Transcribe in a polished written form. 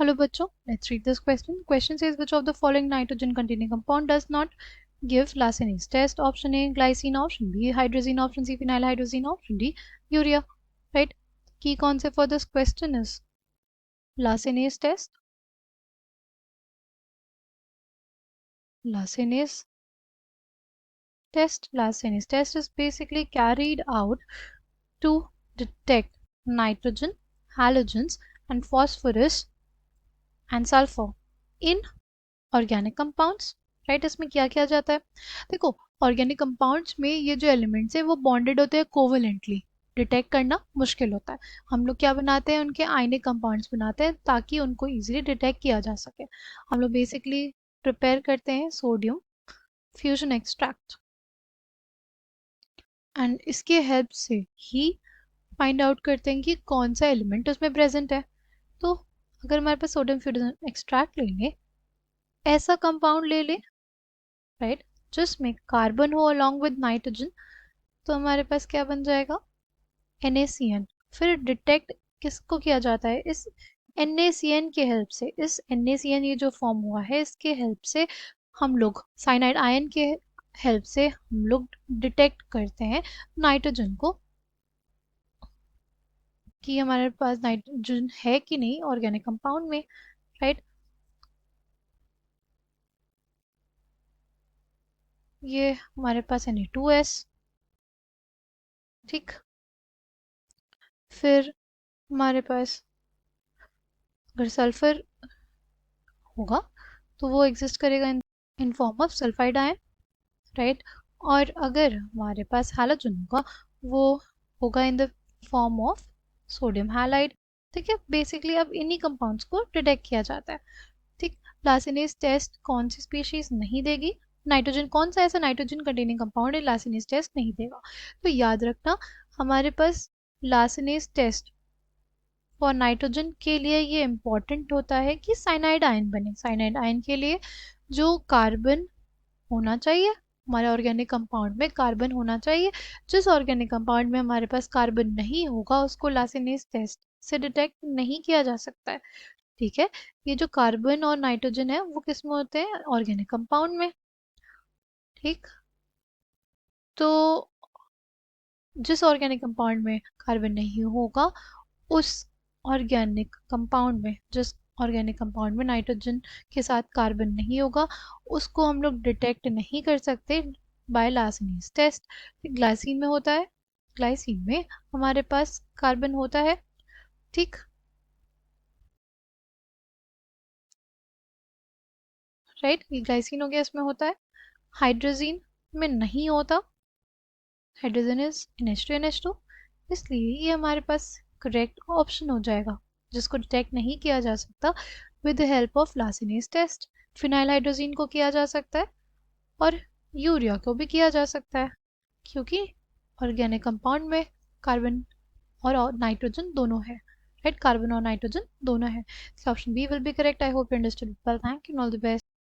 Hello बच्चों, let's read this question. Question says which of the following nitrogen containing compound does not give Lassény's test? Option A glycine, option B hydrazine, option C phenylhydrazine, option D urea. Right? Key concept for this question is Lassény's test. Lassény's test is basically carried out to detect nitrogen, halogens and phosphorus and sulfur in organic compounds. Right, इसमें क्या किया जाता है? देखो, organic compounds में ये जो elements है वो बॉन्डेड होते हैं कोवेलेंटली, डिटेक्ट करना मुश्किल होता है. हम लोग क्या बनाते हैं, उनके आयनिक कंपाउंड्स बनाते हैं ताकि उनको इजीली डिटेक्ट किया जा सके. हम लोग बेसिकली प्रिपेयर करते हैं सोडियम फ्यूजन एक्सट्रैक्ट एंड इसके हेल्प से ही फाइंड आउट करते हैं कि कौन सा एलिमेंट उसमें प्रेजेंट है. तो अगर हमारे पास सोडियम फ्यूजन एक्सट्रैक्ट लेंगे, ऐसा कंपाउंड ले ले, राइट, जिसमें कार्बन हो अलॉन्ग विद नाइट्रोजन, तो हमारे पास क्या बन जाएगा, NaCN. फिर डिटेक्ट किसको किया जाता है, इस NaCN के हेल्प से. इस NaCN ये जो फॉर्म हुआ है, इसके हेल्प से हम लोग साइनाइड आयन के हेल्प से हम लोग डिटेक्ट करते हैं नाइट्रोजन को कि हमारे पास नाइट्रोजन है कि नहीं ऑर्गेनिक कंपाउंड में. राइट, ये हमारे पास Na2S. ठीक, फिर हमारे पास अगर सल्फर होगा तो वो एग्जिस्ट करेगा in form of sulphide ion. Right, और अगर हमारे पास हैलोजन होगा वो होगा in the form of sodium halide. ठीक है, बेसिकली अब इन्हीं कंपाउंड्स को डिटेक्ट किया जाता है. ठीक, लासेनीज टेस्ट कौन सी स्पीशीज नहीं देगी, नाइट्रोजन, कौन सा ऐसा नाइट्रोजन कंटेनिंग कंपाउंड है लासेनीज टेस्ट नहीं देगा. तो याद रखना, हमारे पास लासेनीज टेस्ट फॉर नाइट्रोजन के लिए ये इम्पॉर्टेंट होता है कि साइनाइड आयन बने. साइनाइड आयन के लिए जो कार्बन होना चाहिए, हमारे ऑर्गेनिक कंपाउंड में कार्बन होना चाहिए. जिस ऑर्गेनिक कंपाउंड में हमारे पास कार्बन नहीं होगा उसको लासेनीज टेस्ट से डिटेक्ट नहीं किया जा सकता है. ठीक है, ये जो कार्बन और नाइट्रोजन है वो किस में होते हैं, ऑर्गेनिक कंपाउंड में. ठीक, तो जिस ऑर्गेनिक कंपाउंड में कार्बन नहीं होगा, उस ऑर्गेनिक कंपाउंड में, जिस ऑर्गेनिक कंपाउंड में नाइट्रोजन के साथ कार्बन नहीं होगा, उसको हम लोग डिटेक्ट नहीं कर सकते बाय लासेनीज टेस्ट. ग्लाइसिन में होता है, ग्लाइसिन में हमारे पास कार्बन होता है. ठीक, राइट, ये ग्लाइसिन हो गया, इसमें होता है. हाइड्रोजीन में नहीं होता, हाइड्रोजन इज NH2NH2, इसलिए ये हमारे पास करेक्ट ऑप्शन हो जाएगा जिसको डिटेक्ट नहीं किया जा सकता with the help of Lassaigne's test. Phenyl hydrazine को किया जा सकता है और यूरिया को भी किया जा सकता है क्योंकि ऑर्गेनिक कंपाउंड में कार्बन और नाइट्रोजन दोनों है. राइट, कार्बन और नाइट्रोजन दोनों है. Option B will be correct. I hope you understood. Well, thank you, all the best.